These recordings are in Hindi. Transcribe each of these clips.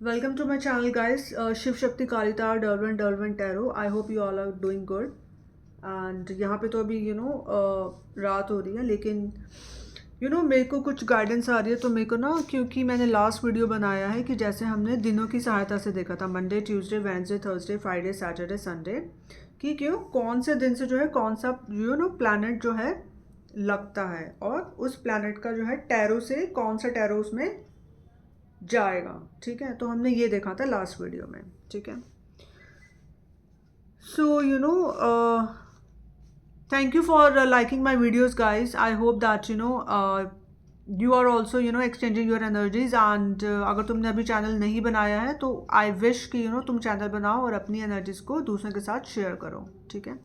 Welcome to my channel, guys. Shiv Shakti Kalitar Delvin Tarot. I hope you all are doing good. And यहाँ पे तो अभी रात हो रही है, लेकिन मेरे को कुछ गाइडेंस आ रही है। तो मेरे को ना, क्योंकि मैंने लास्ट वीडियो बनाया है कि जैसे हमने दिनों की सहायता से देखा था, Monday, Tuesday, Wednesday, Thursday, Friday, Saturday, Sunday, कि कौन से दिन से जो है कौन सा प्लैनेट जो है लगता है, और उस प्लैनेट का जो है टैरो से कौन सा टैरो उसमें जाएगा। ठीक है, तो हमने ये देखा था लास्ट वीडियो में। ठीक है, सो thank you for liking my videos, guys. I hope that you are also exchanging your energies, and अगर तुमने अभी चैनल नहीं बनाया है तो आई विश कि तुम चैनल बनाओ और अपनी एनर्जीज को दूसरों के साथ शेयर करो। ठीक है,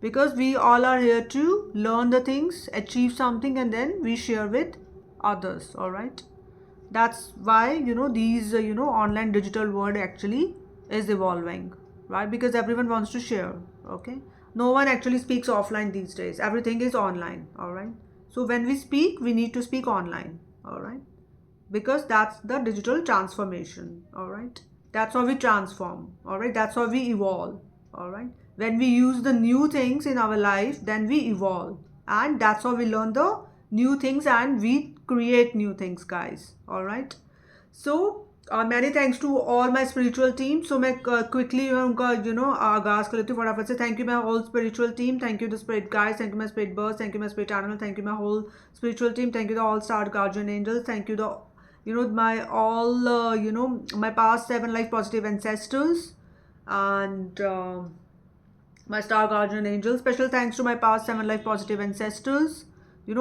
because we all are here to learn the things, achieve something, and then we share with others. All right, that's why these online digital world actually is evolving, right? Because everyone wants to share. Okay, no one actually speaks offline these days. Everything is online. All right, so when we speak, we need to speak online. All right, because that's the digital transformation. All right, that's how we transform. All right, that's how we evolve. All right, when we use the new things in our life, then we evolve, and that's how we learn the new things and we create new things, guys. All right, so many thanks to all my spiritual team. So मैं quickly उनका आगाज कर लेती हूँ फटाफट से। Thank you my whole spiritual team. Thank you the spirit guys. Thank you my spirit birds. Thank you my spirit animal. Thank you my whole spiritual team. Thank you the all star guardian angels. Thank you the my all my past 7 life positive ancestors, and my star guardian angels. Special thanks to my past 7 life positive ancestors.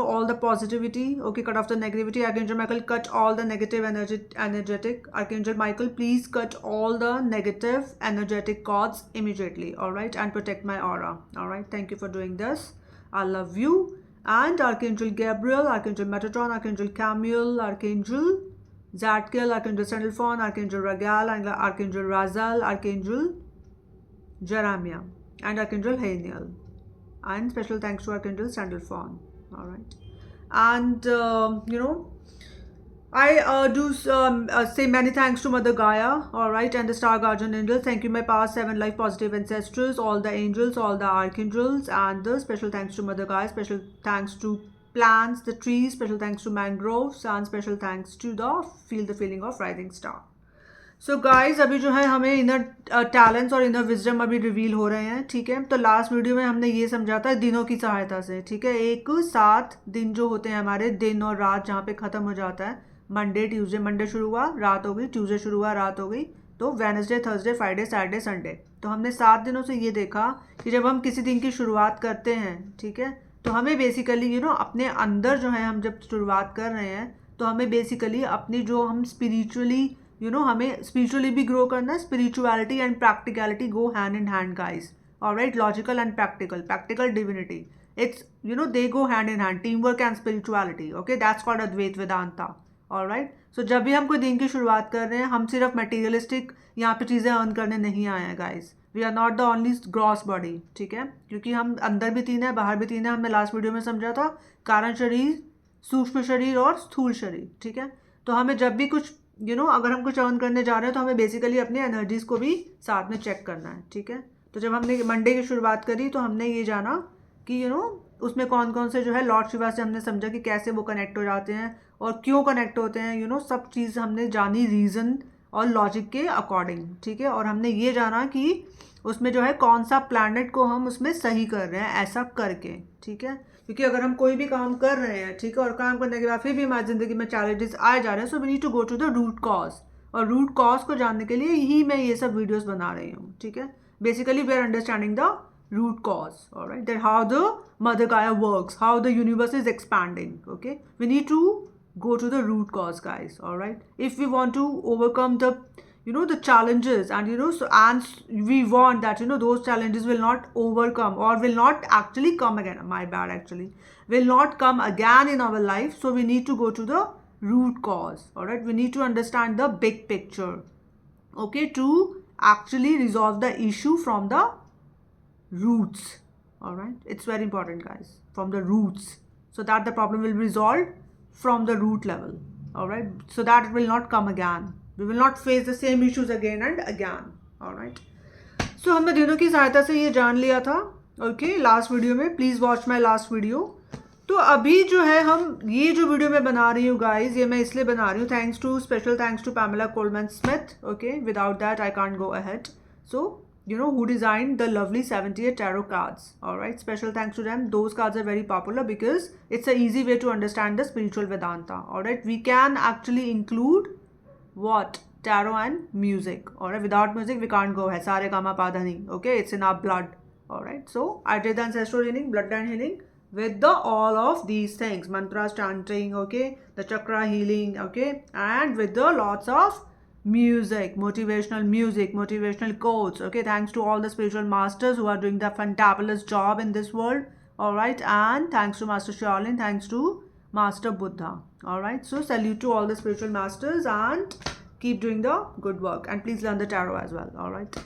All the positivity. Okay, cut off the negativity. Archangel Michael, cut all the negative energetic. Archangel Michael, please cut all the negative energetic cords immediately. All right, and protect my aura. All right, thank you for doing this. I love you. And Archangel Gabriel, Archangel Metatron, Archangel Camiel, Archangel Zadkiel, Archangel Sandalphon, Archangel Ragal, Archangel Razal, Archangel Jeremiah, and Archangel Haniel. And special thanks to Archangel Sandalphon. All right, and I do say many thanks to Mother Gaia. All right, and the Star Guardian Angels. Thank you, my past 7 life positive ancestors, all the angels, all the archangels, and the special thanks to Mother Gaia. Special thanks to plants, the trees. Special thanks to mangroves, and special thanks to the feel the feeling of rising star. So guys, अभी जो है हमें इनर टैलेंट्स और इनर विजडम अभी रिवील हो रहे हैं। ठीक है, तो लास्ट वीडियो में हमने ये समझा था दिनों की सहायता से। ठीक है, एक 7 दिन जो होते हैं हमारे, दिन और रात जहाँ पे ख़त्म हो जाता है। मंडे ट्यूसडे, मंडे शुरू हुआ रात हो गई, ट्यूसडे शुरू हुआ रात हो गई, तो Wednesday, Thursday, Friday, Saturday, Sunday. तो हमने 7 दिनों से ये देखा कि जब हम किसी दिन की शुरुआत करते हैं, ठीक है, तो हमें बेसिकली अपने अंदर जो है, हम जब शुरुआत कर रहे हैं तो हमें बेसिकली अपनी जो हम स्पिरिचुअली हमें स्पिरिचुअली भी ग्रो करना है। Spirituality and practicality go hand in hand, guys. Alright, logical and practical, practical divinity, it's they go hand in hand. Team work and spirituality, okay, that's called Advaita Vedanta. Alright, so जब भी हम कोई दिन की शुरुआत कर रहे हैं, हम सिर्फ मटेरियलिस्टिक यहाँ पे चीज़ें अर्न करने नहीं आए हैं, guys. We are not the only gross body. ठीक है, क्योंकि हम अंदर भी 3 है, बाहर भी 3 है। हमने लास्ट वीडियो में समझा था कारण शरीर, सूक्ष्म शरीर और स्थूल शरीर। ठीक है, तो हमें जब भी कुछ अगर हम कुछ अर्न करने जा रहे हैं तो हमें बेसिकली अपनी एनर्जीज को भी साथ में चेक करना है। ठीक है, तो जब हमने मंडे की शुरुआत करी तो हमने ये जाना कि उसमें कौन कौन से जो है लॉर्ड शिवा से हमने समझा कि कैसे वो कनेक्ट हो जाते हैं और क्यों कनेक्ट होते हैं। सब चीज़ हमने जानी रीज़न और लॉजिक के अकॉर्डिंग। ठीक है, और हमने ये जाना कि उसमें जो है कौन सा प्लैनेट को हम उसमें सही कर रहे हैं ऐसा करके। ठीक है, क्योंकि अगर हम कोई भी काम कर रहे हैं, ठीक है, और काम करने के बाद फिर भी हमारी ज़िंदगी में चैलेंजेस आए जा रहे हैं, so we need to go to the root cause. और रूट कॉज को जानने के लिए ही मैं ये सब वीडियोस बना रही हूँ। ठीक है, basically we are understanding the root cause. All right, that how the mother Gaia works, how the universe is expanding. Okay, we need to go to the root cause, guys. All right, if we want to overcome the the challenges, and we want that those challenges will not overcome or will not actually come again, my bad, actually will not come again in our life. So we need to go to the root cause. All right, we need to understand the big picture, okay, to actually resolve the issue from the roots. All right, it's very important, guys, from the roots, so that the problem will be resolved from the root level. All right, so that it will not come again. We will not face the same issues again and again. Alright, so हमने दिनों की सहायता से ये जान लिया था. ओके, लास्ट वीडियो में please watch my last video. तो अभी जो है हम ये जो वीडियो मैं बना रही हूँ गाइज, ये मैं इसलिए बना रही हूँ thanks to special thanks to Pamela Colman Smith. Okay, without that I can't go ahead. So you know who designed the lovely 78 tarot cards. All right, special thanks to them. Those cards are very popular because it's an easy way to understand the spiritual Vedanta. All right, we can actually include what tarot and music. All right, without music we can't go hai sare gama pa dha ni. Okay, it's in our blood. All right, so I did the ancestral healing, bloodline healing with the all of these things, mantras chanting, okay, the chakra healing, okay, and with the lots of music, motivational quotes. Okay, thanks to all the spiritual masters who are doing the fantabulous job in this world. All right, and thanks to Master Shaolin, thanks to Master Buddha. All right, so salute to all the spiritual masters and keep doing the good work, and please learn the tarot as well. All right,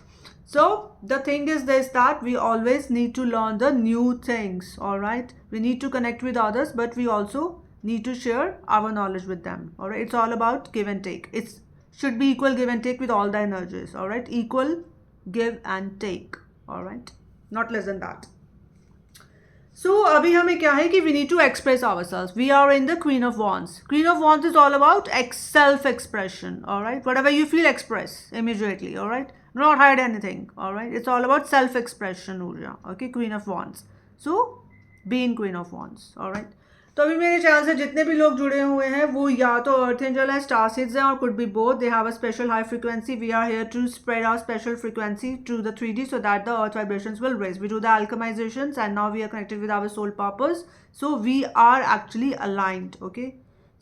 so the thing is this, that we always need to learn the new things. All right, we need to connect with others, but we also need to share our knowledge with them. All right, it's all about give and take. It's should be equal give and take with all the energies. All right, equal give and take. All right, not less than that. So अभी हमें क्या है कि we need to express ourselves. We are in the Queen of Wands. Queen of Wands is all about self expression. All right, whatever you feel, express immediately. All right, do not hide anything. All right, it's all about self expression, Urja. Okay, Queen of Wands. So be in Queen of Wands. All right, तो अभी मेरे चैनल से जितने भी लोग जुड़े हुए हैं वो या तो अर्थ एंजल है, स्टार सीड्स हैं, और could be both. They have a special high frequency. We are here to spread our special frequency to the 3D so that the earth vibrations will raise. We do the alchemizations and now we are connected with our soul purpose. So we are actually aligned. Okay,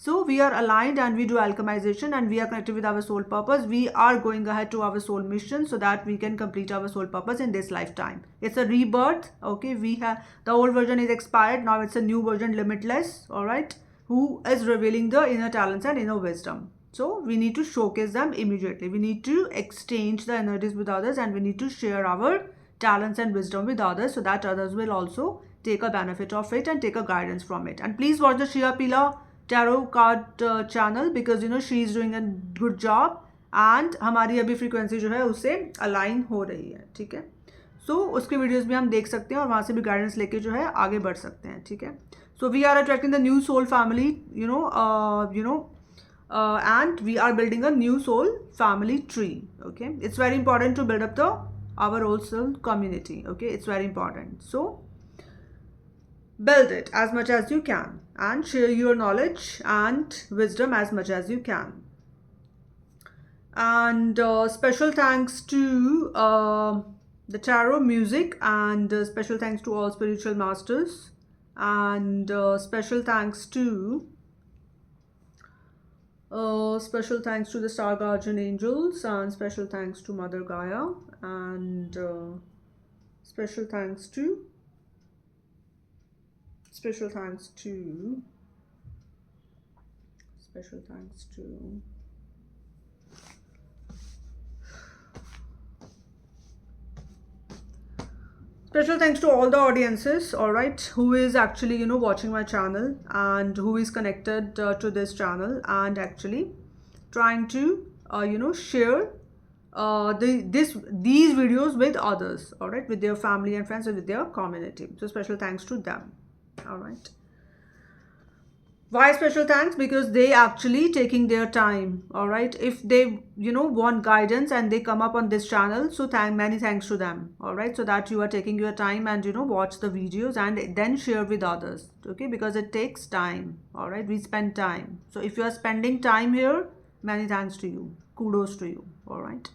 so we are aligned and we do alchemization and we are connected with our soul purpose. We are going ahead to our soul mission so that we can complete our soul purpose in this lifetime. It's a rebirth. Okay, we have the old version is expired. Now it's a new version, limitless. All right, who is revealing the inner talents and inner wisdom. So we need to showcase them immediately. We need to exchange the energies with others and we need to share our talents and wisdom with others so that others will also take a benefit of it and take a guidance from it. And please watch the Shia Pila tarot card channel because you know she is doing a good job and हमारी अभी फ्रीक्वेंसी जो है उससे अलाइन हो रही है. ठीक है, सो उसके वीडियोस भी हम देख सकते हैं और वहाँ से भी गाइडेंस लेके जो है आगे बढ़ सकते हैं. ठीक है, so we are attracting the new soul family, you know, and we are building a new soul family tree. Okay, it's very important to build up our old soul community. Okay, it's very important. So build it as much as you can and share your knowledge and wisdom as much as you can. And special thanks to the tarot music and special thanks to all spiritual masters and special thanks to the star guardian angels and special thanks to Mother Gaia and special thanks to special thanks to all the audiences, all right, who is actually you know watching my channel and who is connected to this channel and actually trying to you know share these videos with others, all right, with their family and friends and with their community. So special thanks to them. All right, why special thanks? Because they actually taking their time. All right, if they you know want guidance and they come up on this channel, so many thanks to them. All right, so that you are taking your time and you know watch the videos and then share with others. Okay, because it takes time. All right, we spend time. So if you are spending time here, many thanks to you, kudos to you. All right,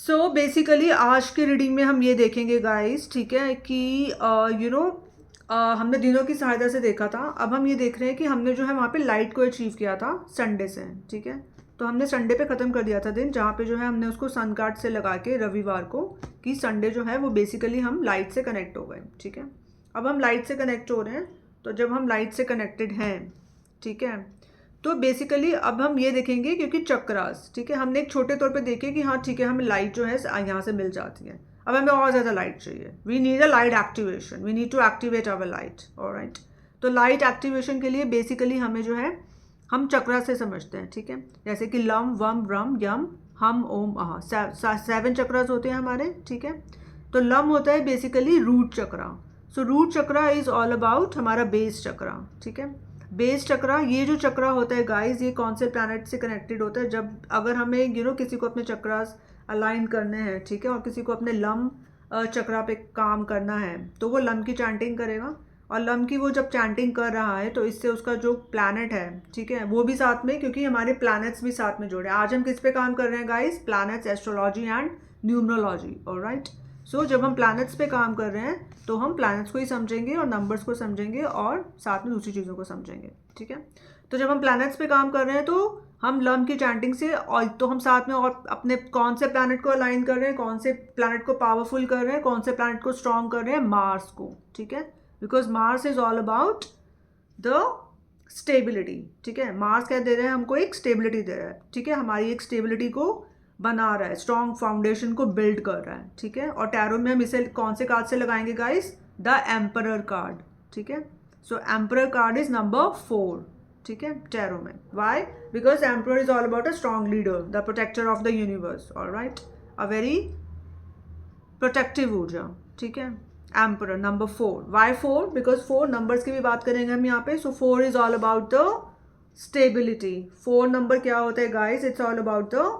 so basically आज के रीडिंग में हम ये देखेंगे गाइस, ठीक है, कि you know हमने दिनों की सहायता से देखा था. अब हम ये देख रहे हैं कि हमने जो है वहाँ पे लाइट को अचीव किया था संडे से. ठीक है, तो हमने संडे पे ख़त्म कर दिया था दिन, जहाँ पे जो है हमने उसको सन कार्ड से लगा के रविवार को कि संडे जो है वो बेसिकली हम लाइट से कनेक्ट हो गए. ठीक है, अब हम लाइट से कनेक्ट हो रहे हैं. तो जब हम लाइट से कनेक्टेड हैं, ठीक है, तो बेसिकली अब हम ये देखेंगे क्योंकि चक्रास, ठीक है, हमने एक छोटे तौर पे देखे कि हाँ ठीक है हमें लाइट जो है यहाँ से मिल जाती है. अब हमें और ज़्यादा लाइट चाहिए. We need a light activation, we need to activate our light. Alright, तो लाइट एक्टिवेशन के लिए बेसिकली हमें जो है हम चक्रा से समझते हैं, ठीक है। जैसे कि लम वम व्रम यम हम ओम आह, 7 चक्रास होते हैं हमारे, ठीक है। तो लम होता है basically root chakra. So root chakra is all about हमारा बेस चक्रा, ठीक है। बेस चक्रा, ये जो चक्रा होता है गाइस, ये कौन से प्लैनेट से कनेक्टेड होता है? जब अगर हमें किसी को अपने चक्रास अलाइन करने हैं, ठीक है, और किसी को अपने लम चक्रा पे काम करना है, तो वो लम की चैंटिंग करेगा। और लम की वो जब चैंटिंग कर रहा है तो इससे उसका जो प्लैनेट है, ठीक है, वो भी साथ में, क्योंकि हमारे प्लैनेट्स भी साथ में जुड़े हैं। आज हम किस पे काम कर रहे हैं guys? Planets, astrology and numerology, alright. So जब हम प्लैनेट्स पे काम कर रहे हैं तो हम प्लैनेट्स को ही समझेंगे और नंबर्स को समझेंगे और साथ में दूसरी चीज़ों को समझेंगे, ठीक है। तो जब हम प्लैनेट्स पे काम कर रहे हैं तो हम लम की चैंटिंग से, और तो हम साथ में और अपने कौन से प्लैनेट को अलाइन कर रहे हैं, कौन से प्लैनेट को पावरफुल कर रहे हैं, कौन से प्लैनेट को स्ट्रॉन्ग कर रहे हैं? मार्स को, ठीक है। Because Mars is all about the stability, ठीक है। मार्स क्या दे रहे हैं हमको? एक स्टेबिलिटी दे रहा है, ठीक है। हमारी एक स्टेबिलिटी को बना रहा है, स्ट्रॉन्ग फाउंडेशन को बिल्ड कर रहा है, ठीक है। और टैरो में हम इसे कौन से कार्ड से लगाएंगे गाइस? द एम्परर कार्ड, ठीक है। So emperor card is number 4, ठीक है, टैरो में। Why? Because emperor is all about a strong leader, the protector of the universe, alright, a very protective ऊर्जा, ठीक है। Emperor number 4। Why 4? Because 4 numbers की भी बात करेंगे हम यहाँ पे। So 4 is all about the stability. 4 number क्या होता है guys? It's all about the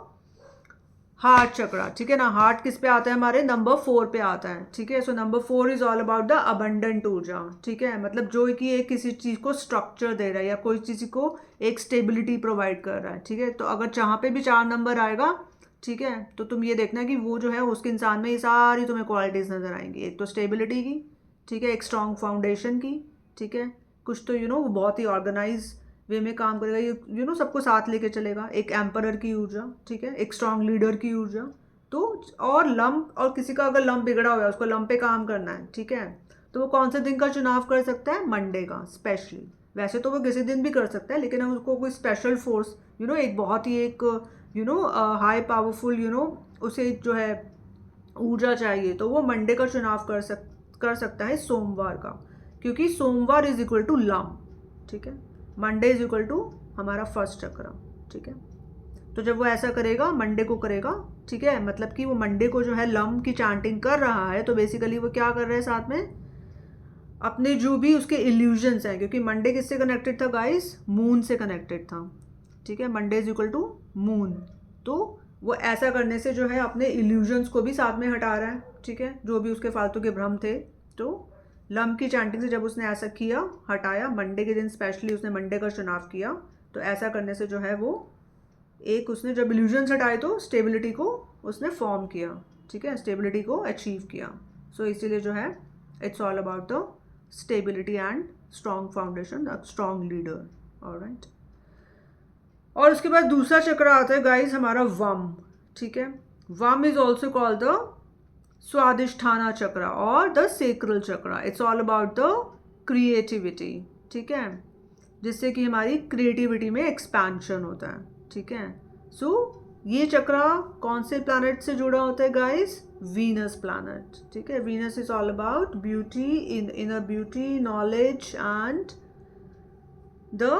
heart chakra, ठीक है ना। हार्ट किस पे आता है? हमारे नंबर 4 पे आता है, ठीक है। So number 4 is all about the abundant ऊर्जा, ठीक है। मतलब जो कि एक किसी चीज़ को स्ट्रक्चर दे रहा है या कोई चीज़ को एक स्टेबिलिटी प्रोवाइड कर रहा है, ठीक है। तो अगर जहाँ पे भी 4 नंबर आएगा, ठीक है, तो तुम ये देखना कि वो जो है उसके इंसान में ये सारी तुम्हें क्वालिटीज़ नज़र आएंगी। एक तो स्टेबिलिटी की, ठीक है, एक स्ट्रॉन्ग फाउंडेशन की, ठीक है, कुछ तो वो बहुत ही ऑर्गेनाइज वे में काम करेगा, ये सबको साथ लेके चलेगा। एक एम्परर की ऊर्जा, ठीक है, एक स्ट्रॉन्ग लीडर की ऊर्जा। तो और लंप, और किसी का अगर लंप बिगड़ा हुआ है, उसको लंप पे काम करना है, ठीक है, तो वो कौन से दिन का चुनाव कर सकता है? मंडे का स्पेशली। वैसे तो वो किसी दिन भी कर सकता है, लेकिन उसको कोई स्पेशल फोर्स, एक बहुत ही एक हाई पावरफुल उसे जो है ऊर्जा चाहिए, तो वो मंडे का चुनाव कर सकता है सोमवार का, क्योंकि सोमवार इज इक्वल टू लम, ठीक है। मंडे इज इक्वल टू हमारा फर्स्ट चक्र, ठीक है। तो जब वो ऐसा करेगा, मंडे को करेगा, ठीक है, मतलब कि वो मंडे को जो है लम की चैंटिंग कर रहा है, तो बेसिकली वो क्या कर रहे हैं साथ में? अपने जो भी उसके इल्यूजन्स हैं, क्योंकि मंडे किससे कनेक्टेड था गाइस? मून से कनेक्टेड था, ठीक है। Monday is equal to moon. तो वो ऐसा करने से जो है अपने इल्यूजन्स को भी साथ में हटा रहा है, ठीक है, जो भी उसके फालतू के भ्रम थे। तो लम की चैंटिंग से जब उसने ऐसा किया, हटाया, मंडे के दिन स्पेशली उसने मंडे का चुनाव किया, तो ऐसा करने से जो है वो एक उसने जब इल्यूजन्स हटाए तो स्टेबिलिटी को उसने फॉर्म किया, ठीक है, स्टेबिलिटी को अचीव किया। सो इसीलिए जो है it's all about the stability and strong foundation, strong leader, alright. और उसके बाद दूसरा चक्र आता है गाइस हमारा वम, ठीक है। वम is also called the Swadhisthana चक्र और द सेक्रल चक्र। It's all about the creativity, ठीक है, जिससे कि हमारी क्रिएटिविटी में एक्सपेंशन होता है, ठीक है। सो ये चक्र कौन से प्लैनेट से जुड़ा होता है गाइस? वीनस प्लैनेट, ठीक है। Venus is all about beauty, inner beauty, knowledge and the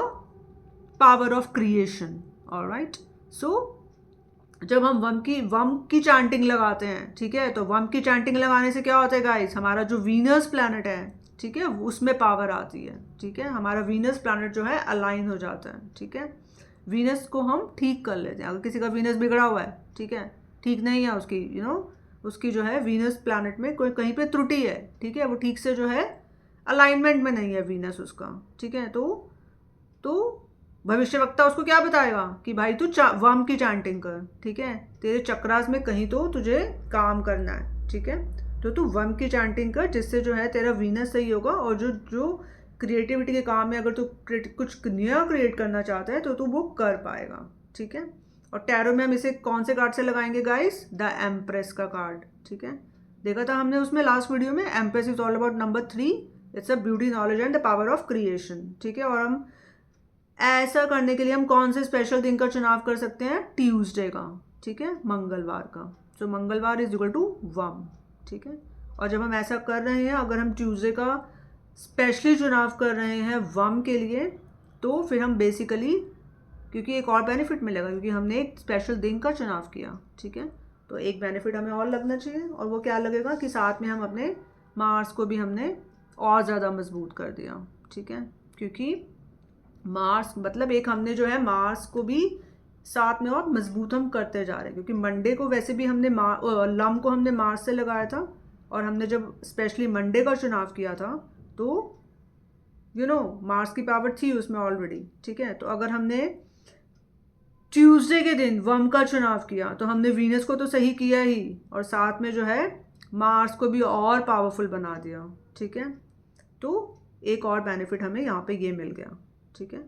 power of creation, alright. So जब हम वम की चैंटिंग लगाते हैं, ठीक है, तो वम की चैंटिंग लगाने से क्या होता है गाइस? हमारा जो वीनस प्लैनेट है, ठीक है, उसमें पावर आती है, ठीक है। हमारा वीनस प्लैनेट जो है अलाइन हो जाता है, ठीक है। वीनस को हम ठीक कर लेते हैं। अगर किसी का वीनस बिगड़ा हुआ है, ठीक है, ठीक नहीं है उसकी उसकी जो है वीनस प्लैनेट में कोई कहीं पे त्रुटि है, ठीक है, वो ठीक से जो है अलाइनमेंट में नहीं है वीनस उसका, ठीक है। तो भविष्यवक्ता उसको क्या बताएगा कि भाई तू वम की चैंटिंग कर, ठीक है, तेरे चक्रास में कहीं तो तुझे काम करना है, ठीक है, तो तू वम की चैंटिंग कर, जिससे जो है तेरा वीनस सही होगा। और जो क्रिएटिविटी के काम में अगर तू कुछ नया क्रिएट करना चाहता है तो तू वो कर पाएगा, ठीक है। और टैरो में हम इसे कौन से कार्ड से लगाएंगे गाइस? द एम्प्रेस का कार्ड, ठीक है। देखा था हमने उसमें लास्ट वीडियो में, empress is all about number 3, it's a beauty, knowledge and the power of creation, ठीक है। और हम ऐसा करने के लिए हम कौन से स्पेशल दिन का चुनाव कर सकते हैं? ट्यूसडे का, ठीक है, मंगलवार का। सो मंगलवार इज इक्वल टू वम, ठीक है। और जब हम ऐसा कर रहे हैं, अगर हम ट्यूसडे का स्पेशली चुनाव कर रहे हैं वम के लिए, तो फिर हम बेसिकली क्योंकि एक और बेनिफिट मिलेगा, क्योंकि हमने एक स्पेशल दिन का चुनाव किया, ठीक है। तो एक बेनिफिट हमें और लगना चाहिए, और वो क्या लगेगा कि साथ में हम अपने मार्स को भी हमने और ज़्यादा मजबूत कर दिया, ठीक है। क्योंकि मार्स मतलब एक हमने जो है मार्स को भी साथ में और मजबूत हम करते जा रहे हैं, क्योंकि मंडे को वैसे भी हमने लम को हमने मार्स से लगाया था, और हमने जब स्पेशली मंडे का चुनाव किया था तो मार्स की पावर थी उसमें ऑलरेडी, ठीक है। तो अगर हमने ट्यूसडे के दिन वर्म का चुनाव किया तो हमने वीनस को तो सही किया ही, और साथ में जो है मार्स को भी और पावरफुल बना दिया, ठीक है। तो एक और बेनिफिट हमें यहाँ पे ये मिल गया, ठीक है।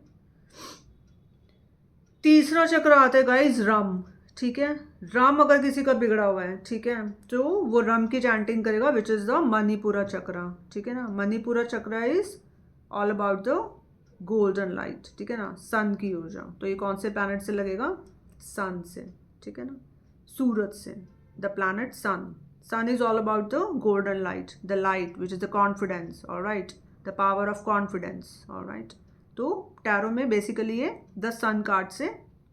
तीसरा चक्र आता है गाइस रम, ठीक है। रम अगर किसी का बिगड़ा हुआ है, ठीक है, तो वो रम की चैंटिंग करेगा, विच इज़ द मणिपुरा चक्र, ठीक है ना। मणिपुरा चक्र is all about the golden light, ठीक है ना, सन की ऊर्जा। तो ये कौन से प्लैनेट से लगेगा? सन से, ठीक है ना, सूरज से। The planet sun, sun is all about the golden light, the light which is the confidence, alright, the power of confidence, alright. तो टैरो में बेसिकली ये द सन कार्ड से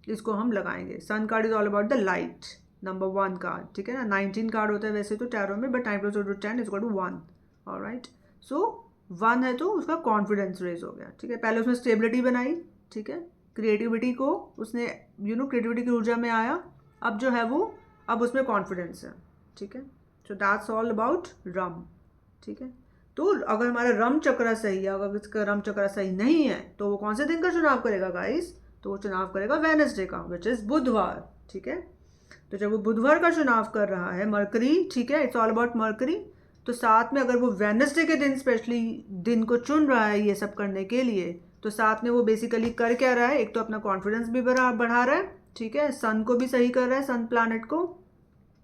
इसको हम लगाएंगे। Sun card is all about the light, number 1 card, ठीक है ना। 19 कार्ड होता है वैसे तो टैरो में, but 9 + 10 is equal to 1, alright. So 1 है तो उसका कॉन्फिडेंस रेज हो गया, ठीक है। पहले उसने स्टेबिलिटी बनाई, ठीक है, क्रिएटिविटी को उसने क्रिएटिविटी की ऊर्जा में आया, अब जो है वो अब उसमें कॉन्फिडेंस है, ठीक है। सो दैट्स ऑल अबाउट रम, ठीक है। तो अगर हमारा रम चक्र सही है, अगर इसका रम चक्र सही नहीं है तो वो कौन से दिन का चुनाव करेगा गाइस? तो वो चुनाव करेगा वेडनेसडे का, विच इज बुधवार, ठीक है। तो जब वो बुधवार का चुनाव कर रहा है मरकरी, ठीक है, इट्स ऑल अबाउट मरकरी, तो साथ में अगर वो वेडनेसडे के दिन स्पेशली दिन को चुन रहा है ये सब करने के लिए, तो साथ में वो बेसिकली कर क्या रहा है? एक तो अपना कॉन्फिडेंस भी बढ़ा रहा है, ठीक है, सन को भी सही कर रहा है, सन प्लैनेट को,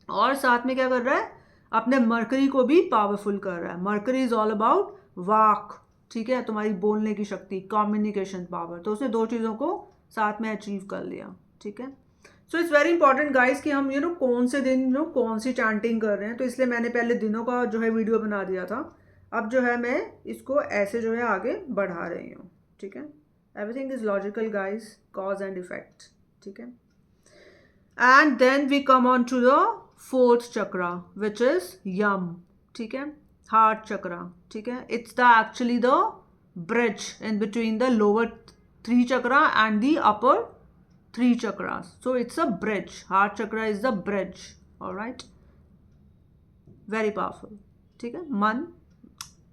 और साथ में क्या कर रहा है? अपने मरकरी को भी पावरफुल कर रहा है। मरकरी इज ऑल अबाउट वाक, ठीक है, तुम्हारी बोलने की शक्ति, कम्युनिकेशन पावर। तो उसने 2 चीज़ों को साथ में अचीव कर लिया, ठीक है। So it's very important guys कि हम कौन से दिन कौन सी चैंटिंग कर रहे हैं। तो इसलिए मैंने पहले दिनों का जो है वीडियो बना दिया था, अब जो है मैं इसको ऐसे जो है आगे बढ़ा रही हूँ, ठीक है। Everything is logical guys, cause and effect, ठीक है। And then we come on to the 4th chakra which is Yam, ठीक है, हार्ट चक्रा, ठीक है। It's the actually the bridge in between the lower 3 chakra and the upper 3 chakras. So it's a bridge. Heart chakra is the bridge. All right. Very powerful. ठीक है। मन,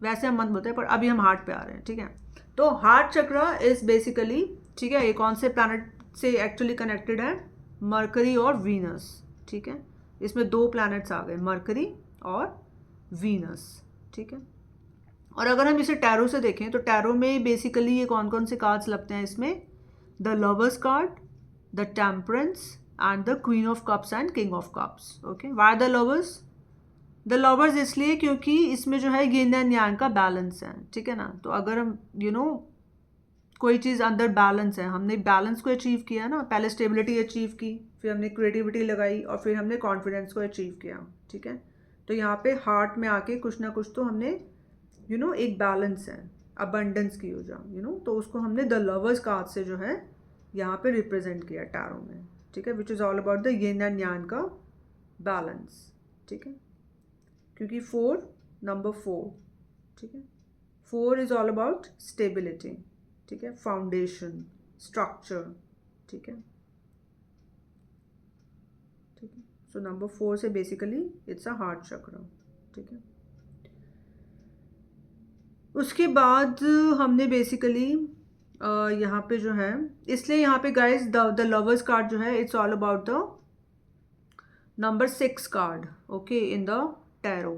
वैसे हम मन बोलते हैं पर अभी हम हार्ट पे आ रहे हैं, ठीक है। तो हार्ट चक्रा इज बेसिकली, ठीक है, ये कौन से प्लैनेट से एक्चुअली कनेक्टेड है? मरकरी और वीनस, ठीक है। इसमें 2 प्लैनेट्स आ गए, मरकरी और वीनस, ठीक है। और अगर हम इसे टैरो से देखें तो टैरो में बेसिकली ये कौन कौन से कार्ड्स लगते हैं इसमें? The lovers card, the temperance and the queen of cups and king of cups. Okay, why the lovers? The lovers इसलिए क्योंकि इसमें जो है यिन एंड यांग का बैलेंस है, ठीक है ना। तो अगर हम कोई चीज़ अंदर बैलेंस है, हमने बैलेंस को अचीव किया ना, पहले स्टेबिलिटी अचीव की, फिर हमने क्रिएटिविटी लगाई, और फिर हमने कॉन्फिडेंस को अचीव किया, ठीक है। तो यहाँ पे हार्ट में आके कुछ ना कुछ तो हमने एक बैलेंस है, अबंडेंस की ऊर्जा, तो उसको हमने द लवर्स कार्ड से जो है यहाँ पे रिप्रेजेंट किया टैरो में, ठीक है, which is all about the yin and yang का बैलेंस, ठीक है। क्योंकि 4 नंबर 4, ठीक है, 4 इज ऑल अबाउट स्टेबिलिटी, ठीक है, फाउंडेशन, स्ट्रक्चर, ठीक है, ठीक है। सो नंबर 4 से बेसिकली इट्स अ हार्ट चक्र, ठीक है। उसके बाद हमने बेसिकली यहाँ पे जो है, इसलिए यहाँ पे गाइस द लवर्स कार्ड जो है it's all about the number 6 card, okay, in the tarot,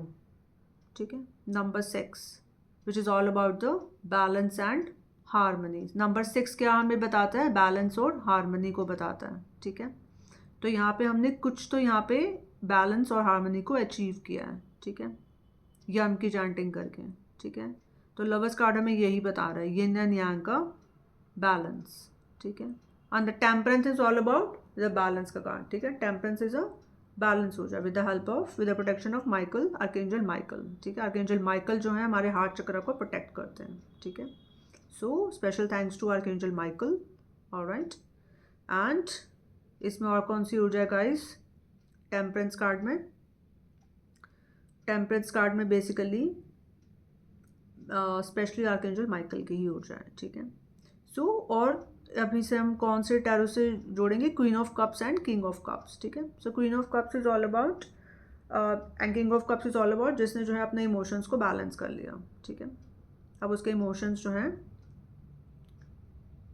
ठीक है, number 6 which is all about the balance and harmony. Number 6 क्या हमें बताता है? बैलेंस और हारमोनी को बताता है, ठीक है। तो यहाँ पे हमने कुछ तो यहाँ पे बैलेंस और हारमोनी को अचीव किया है, ठीक है, यम की चैंटिंग करके, ठीक है। तो लवर्स कार्ड हमें यही बता रहा है, यिन एंड यांग का बैलेंस, ठीक है। And the temperance is all about the balance का कार्ड, ठीक है। टेम्परेंस इज अ बैलेंस हो जाए with the help of, with the protection of Michael, archangel Michael, ठीक है। आर्कएंजल माइकल जो है हमारे हार्ट चक्र को प्रोटेक्ट करते हैं, ठीक है। So special thanks to archangel Michael, alright. And इसमें और कौन सी ऊर्जा है गाइस? टेम्परेंस कार्ड में, टेम्परेंस कार्ड में बेसिकली स्पेशली आर्कएंजल माइकल की ही ऊर्जा है, ठीक है। सो और अभी से हम कौन से टैरो से जोड़ेंगे? Queen of cups and king of cups, ठीक है। सो queen of cups is all about and king of cups is all about जिसने जो है अपने इमोशंस को बैलेंस कर लिया, ठीक है। अब उसके इमोशंस जो हैं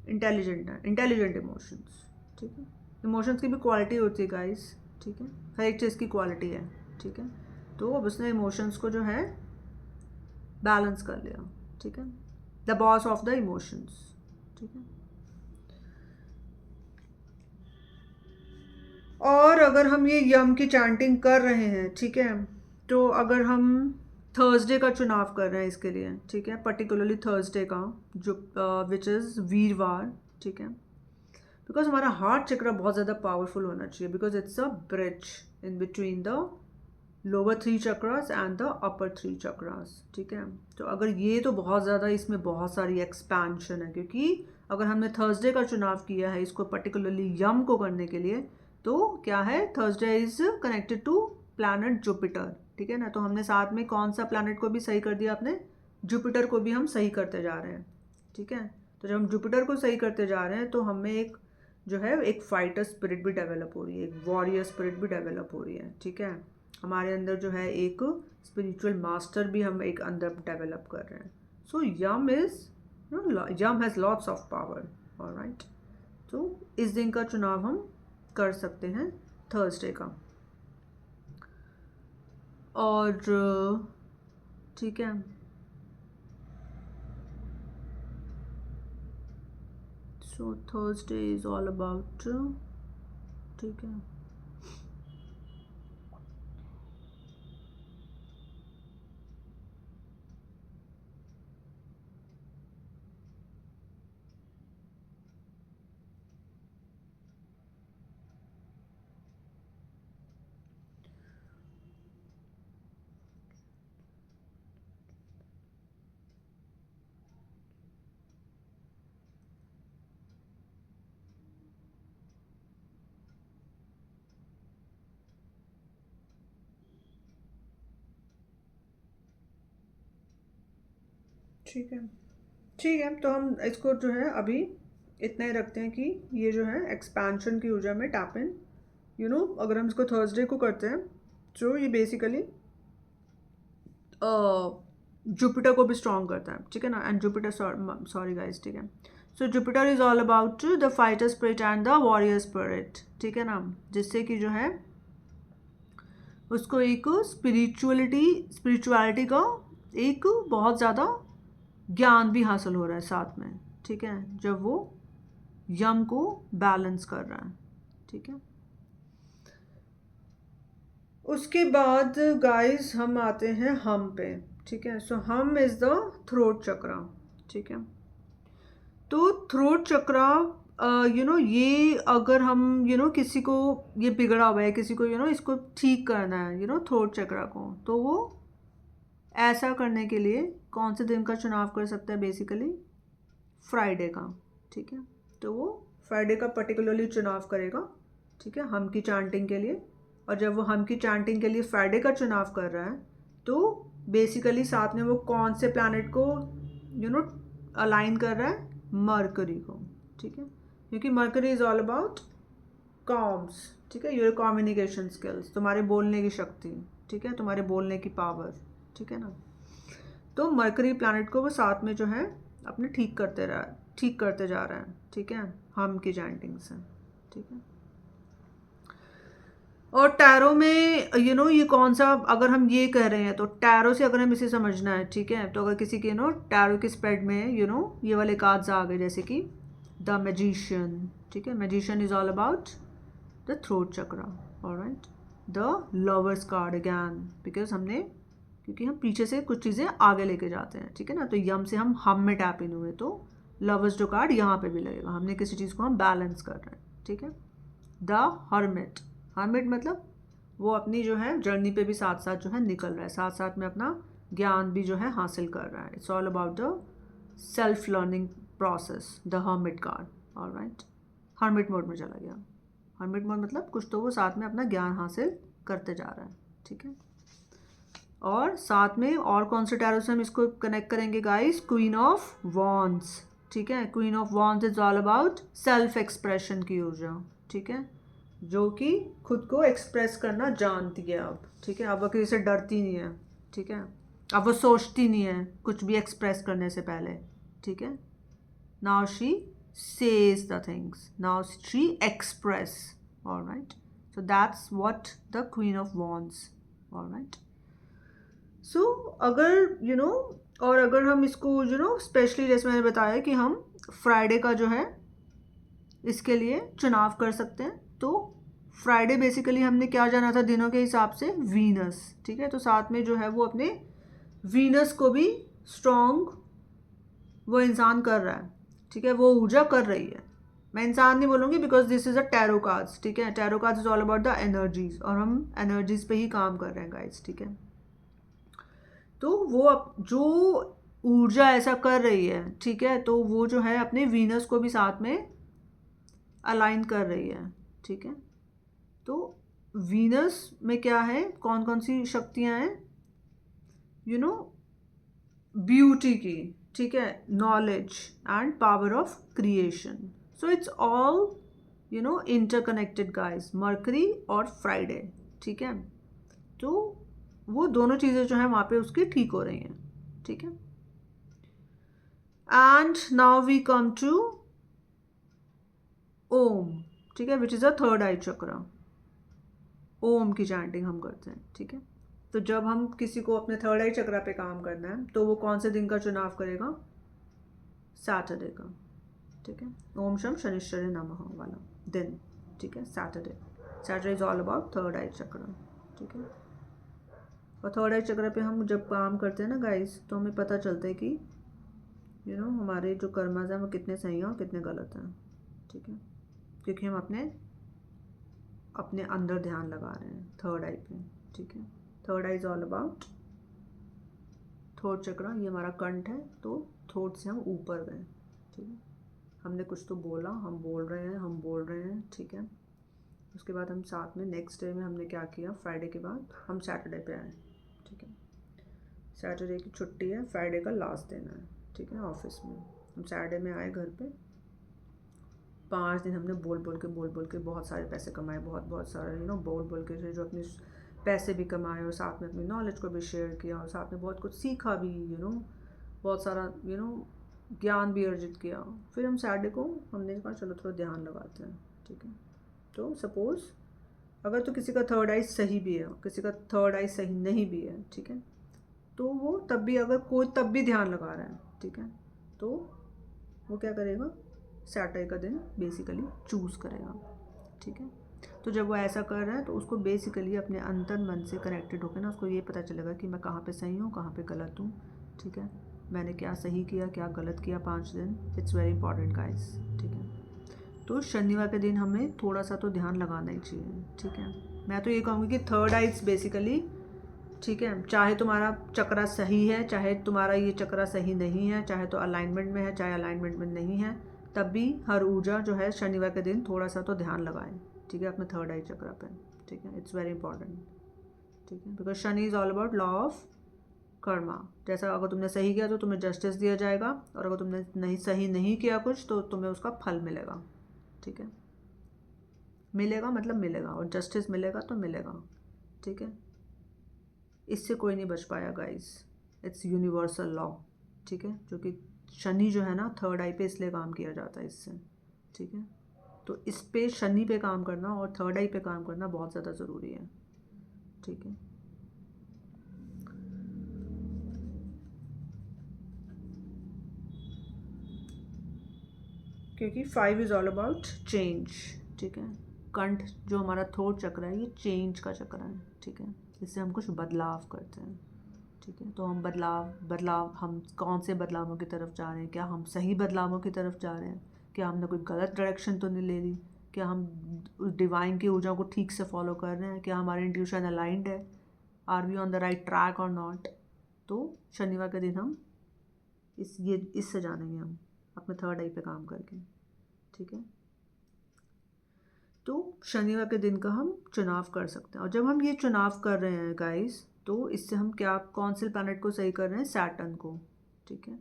इंटेलिजेंट हैं, इंटेलिजेंट इमोशंस, ठीक है। इमोशंस की भी क्वालिटी होती है गाइस, ठीक है, हर एक चीज़ की क्वालिटी है, ठीक है। तो अब उसने इमोशंस को जो है बैलेंस कर लिया, ठीक है। The boss of the emotions, ठीक है। और अगर हम ये यम की चैंटिंग कर रहे हैं, ठीक है, तो अगर हम थर्सडे का चुनाव कर रहे हैं इसके लिए, ठीक है, पर्टिकुलरली थर्सडे का जो विच इज़ वीरवार, ठीक है, बिकॉज हमारा हार्ट चक्र बहुत ज़्यादा पावरफुल होना चाहिए, because it's a bridge in between the lower 3 chakras and the upper 3 chakras, ठीक है। तो अगर ये तो बहुत ज़्यादा इसमें बहुत सारी एक्सपेंशन है, क्योंकि अगर हमने थर्सडे का चुनाव किया है इसको पर्टिकुलरली यम को करने के लिए, तो क्या है, Thursday is connected to planet Jupiter, ठीक है ना। तो हमने साथ में कौन सा प्लैनेट को भी सही कर दिया अपने? जुपिटर को भी हम सही करते जा रहे हैं, ठीक है। तो जब हम जुपिटर को सही करते जा रहे हैं तो हमें एक जो है एक फाइटर स्पिरिट भी डेवलप हो रही है, एक वॉरियर स्पिरिट भी डेवलप हो रही है, ठीक है। हमारे अंदर जो है एक स्पिरिचुअल मास्टर भी हम एक अंदर डेवलप कर रहे हैं। So Yam has lots of power, alright. तो इस दिन का चुनाव हम कर सकते हैं थर्सडे का, और ठीक है। So Thursday is all about, ठीक है। ठीक है, ठीक है। तो हम इसको जो है अभी इतना ही रखते हैं कि ये जो है एक्सपेंशन की ऊर्जा में टैप इन, अगर हम इसको थर्सडे को करते हैं तो ये बेसिकली जुपिटर को भी स्ट्रॉन्ग करता है, ठीक है ना। एंड जुपिटर, सॉरी गाइस, ठीक है। So Jupiter is all about the fighter spirit and the warrior spirit, ठीक है ना, जिससे कि जो है उसको एक स्पिरिचुअलिटी का एक बहुत ज़्यादा ज्ञान भी हासिल हो रहा है साथ में, ठीक है, जब वो यम को बैलेंस कर रहा है, ठीक है। उसके बाद गाइस हम आते हैं हम पे, ठीक है। सो हम इज द थ्रोट चक्रा, ठीक है। तो थ्रोट चक्रा ये अगर हम किसी को ये बिगड़ा हुआ है, किसी को इसको ठीक करना है थ्रोट चक्रा को, तो वो ऐसा करने के लिए कौन से दिन का चुनाव कर सकता है? बेसिकली फ्राइडे का, ठीक है। तो वो फ्राइडे का पर्टिकुलरली चुनाव करेगा, ठीक है, हम की चांटिंग के लिए। और जब वो हम की चांटिंग के लिए फ्राइडे का चुनाव कर रहा है तो बेसिकली साथ में वो कौन से प्लैनेट को अलाइन कर रहा है? मरकरी को, ठीक है, क्योंकि Mercury is all about comms, ठीक है, योर कम्युनिकेशन स्किल्स, तुम्हारे बोलने की शक्ति, ठीक है, तुम्हारे बोलने की पावर, ठीक है ना। तो मरकरी प्लैनेट को वो साथ में जो है अपने ठीक करते जा रहा है, ठीक है, हम की चैंटिंग से, ठीक है। और टैरो में ये कौन सा, अगर हम ये कह रहे हैं तो टैरो से अगर हम इसे समझना है, ठीक है, तो अगर किसी के टैरो के स्प्रेड में ये वाले कार्ड्स आ गए, जैसे कि द मैजिशियन, ठीक है, magician is all about the throat chakra, alright. The lovers card again, because क्योंकि हम पीछे से कुछ चीज़ें आगे लेके जाते हैं, ठीक है ना। तो यम से हम में टैप इन हुए, तो लवर्स जो कार्ड यहाँ पे भी लगेगा, हमने किसी चीज़ को हम बैलेंस कर रहे हैं, ठीक है। द हर्मिट, हर्मिट मतलब वो अपनी जो है जर्नी पे भी साथ साथ जो है निकल रहा है, साथ साथ में अपना ज्ञान भी जो है हासिल कर रहा है। It's all about the self learning process, the hermit card, alright. Hermit mode में चला गया। हर्मिट मोड मतलब कुछ तो वो साथ में अपना ज्ञान हासिल करते जा रहा है, ठीक है। और साथ में और कौन से टैरो से हम इसको कनेक्ट करेंगे गाइस? क्वीन ऑफ वॉन्ड्स, ठीक है। Queen of wands is all about self expression की ऊर्जा, ठीक है, जो कि खुद को एक्सप्रेस करना जानती है अब, ठीक है। अब वो किसी से डरती नहीं है, ठीक है। अब वो सोचती नहीं है कुछ भी एक्सप्रेस करने से पहले, ठीक है। Now she says the things, now she express, all right, so that's what the Queen of Wands, all right. So अगर और अगर हम इसको स्पेशली जैसे मैंने बताया कि हम फ्राइडे का जो है इसके लिए चुनाव कर सकते हैं। तो फ्राइडे बेसिकली हमने क्या जाना था दिनों के हिसाब से? वीनस, ठीक है। तो साथ में जो है वो अपने वीनस को भी स्ट्रॉन्ग वो इंसान कर रहा है, ठीक है, वो ऊर्जा कर रही है। मैं इंसान नहीं बोलूँगी because this is a tarot cards, ठीक है। Tarot cards is all about the energies और हम एनर्जीज पे ही काम कर रहे हैं गाइस, ठीक है। तो वो जो ऊर्जा ऐसा कर रही है, ठीक है, तो वो जो है अपने वीनस को भी साथ में अलाइन कर रही है, ठीक है। तो वीनस में क्या है, कौन कौन सी शक्तियाँ हैं? ब्यूटी की, ठीक है, knowledge and power of creation. So it's all interconnected guys, mercury और फ्राइडे, ठीक है। तो वो दोनों चीज़ें जो है वहाँ पे उसकी ठीक हो रही हैं, ठीक है। And now we come to Om, ठीक है, which is a third eye चक्र। ओम की चैंटिंग हम करते हैं, ठीक है। तो जब हम किसी को अपने थर्ड आई चक्र पे काम करना है तो वो कौन से दिन का चुनाव करेगा? सैटरडे का, ठीक है। ओम शम शनिश्चर्य नमः वाला दिन, ठीक है, Saturday. Saturday is all about third eye chakra, ठीक है। और थर्ड आई चक्र पे हम जब काम करते हैं ना गाइस, तो हमें पता चलता है कि हमारे जो कर्मज हैं वो कितने सही हैं और कितने गलत हैं, ठीक है। क्योंकि हम अपने अंदर ध्यान लगा रहे हैं थर्ड आई पे, ठीक है। Third I is all about third चक्र, ये हमारा कंठ है। तो थोट से हम ऊपर गए, ठीक है। हमने कुछ तो बोला, हम बोल रहे हैं, ठीक है। उसके बाद हम साथ में नेक्स्ट डे में हमने क्या किया? फ्राइडे के बाद हम सैटरडे पे आए, ठीक है। सैटरडे की छुट्टी है, फ्राइडे का लास्ट दिन है, ठीक है, ऑफिस में। हम सैटरडे में आए घर पे, 5 दिन हमने बोल बोल के बहुत सारे पैसे कमाए, बहुत सारे बोल के जो अपने पैसे भी कमाए और साथ में अपनी नॉलेज को भी शेयर किया और साथ में बहुत कुछ सीखा भी, बहुत सारा ज्ञान भी अर्जित किया। फिर हम सैटरडे को हमने कहा चलो थोड़ा ध्यान लगाते हैं, ठीक है। तो सपोज़ अगर तो किसी का थर्ड आई सही भी है, किसी का थर्ड आई सही नहीं भी है, ठीक है, तो वो तब भी अगर कोई तब भी ध्यान लगा रहा है, ठीक है, तो वो क्या करेगा? सैटरडे का दिन बेसिकली चूज़ करेगा, ठीक है। तो जब वो ऐसा कर रहा है तो उसको बेसिकली अपने अंतर मन से कनेक्टेड होकर ना उसको ये पता चलेगा कि मैं कहाँ पे सही हूँ, कहाँ पे गलत हूँ, ठीक है। मैंने क्या सही किया, क्या गलत किया 5 दिन। इट्स वेरी इंपॉर्टेंट गाइस, ठीक है। तो शनिवार के दिन हमें थोड़ा सा तो ध्यान लगाना ही चाहिए, ठीक है। मैं तो ये कहूँगी कि थर्ड आइज बेसिकली, ठीक है, चाहे तुम्हारा चक्रा सही है, चाहे तुम्हारा ये चक्रा सही नहीं है, चाहे तो अलाइनमेंट में है, चाहे अलाइनमेंट में नहीं है, तब भी हर ऊर्जा जो है शनिवार के दिन थोड़ा सा तो ध्यान लगाएं, ठीक है, अपने थर्ड आई चक्रा पे, ठीक है। इट्स वेरी इंपॉर्टेंट, ठीक है, because Shani is all about law of Karma. जैसा अगर तुमने सही किया तो तुम्हें जस्टिस दिया जाएगा, और अगर तुमने सही नहीं किया कुछ तो तुम्हें उसका फल मिलेगा, ठीक है। मिलेगा मतलब मिलेगा, और जस्टिस मिलेगा तो मिलेगा, ठीक है। इससे कोई नहीं बच पाया गाइस, इट्स यूनिवर्सल लॉ, ठीक है। जो कि शनि जो है ना थर्ड आई पे इसलिए काम किया जाता है इससे, ठीक है। तो इस पे शनि पे काम करना और थर्ड आई पे काम करना बहुत ज़्यादा ज़रूरी है, ठीक है। क्योंकि 5 इज़ ऑल अबाउट चेंज, ठीक है। कंठ जो हमारा थ्रोट चक्र है ये चेंज का चक्र है, ठीक है। इससे हम कुछ बदलाव करते हैं, ठीक है। तो हम बदलाव हम कौन से बदलावों की तरफ जा रहे हैं? क्या हम सही बदलावों की तरफ जा रहे हैं? क्या हमने कोई गलत डायरेक्शन तो नहीं ले ली? क्या हम डिवाइन की ऊर्जा को ठीक से फॉलो कर रहे हैं? क्या हमारी इंट्यूशन अलाइंड है? Are we on the right track और नॉट? तो शनिवार के दिन हम इससे जानेंगे हम अपने थर्ड आई पे काम करके, ठीक है। तो शनिवार के दिन का हम चुनाव कर सकते हैं। और जब हम ये चुनाव कर रहे हैं गाइस, तो इससे हम क्या, कौन से प्लैनेट को सही कर रहे हैं? सैटर्न को, ठीक है।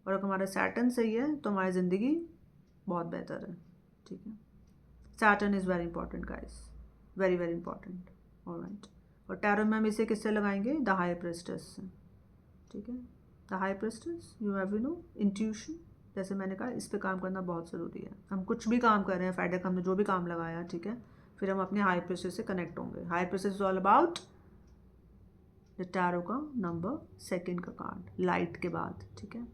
और अगर हमारा सैटर्न सही है तो हमारी ज़िंदगी बहुत बेहतर है, ठीक है। Saturn is very important guys, very very important, alright. और टैरो में हम इसे किससे लगाएंगे? द हाई प्रेस्टेस से, ठीक है। The high प्रेस्टेस, you have intuition, जैसे मैंने कहा इस पे काम करना बहुत ज़रूरी है। हम कुछ भी काम कर रहे हैं, फायदा हमने जो भी काम लगाया, ठीक है, फिर हम अपने हाई प्रेस्टेस से कनेक्ट होंगे। High प्रेस्टेस is all about the tarot का नंबर 2 का कार्ड, लाइट के बाद, ठीक है।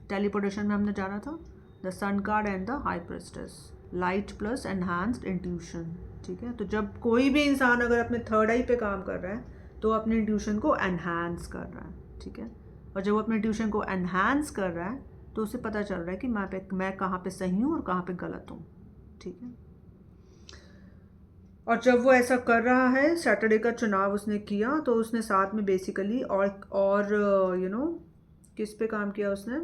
टेलीपोर्टेशन में हमने जाना था the sun card and the high priestess, light plus enhanced intuition, ठीक है। तो जब कोई भी इंसान अगर अपने थर्ड आई पे काम कर रहा है तो अपने इंट्यूशन को एनहांस कर रहा है, ठीक है। और जब वो अपने इंट्यूशन को एनहांस कर रहा है तो उसे पता चल रहा है कि मैं कहाँ पे सही हूँ और कहाँ पे गलत हूँ, ठीक है। और जब वो ऐसा कर रहा है, सैटरडे का चुनाव उसने किया, तो उसने साथ में बेसिकली और किस पे काम किया उसने?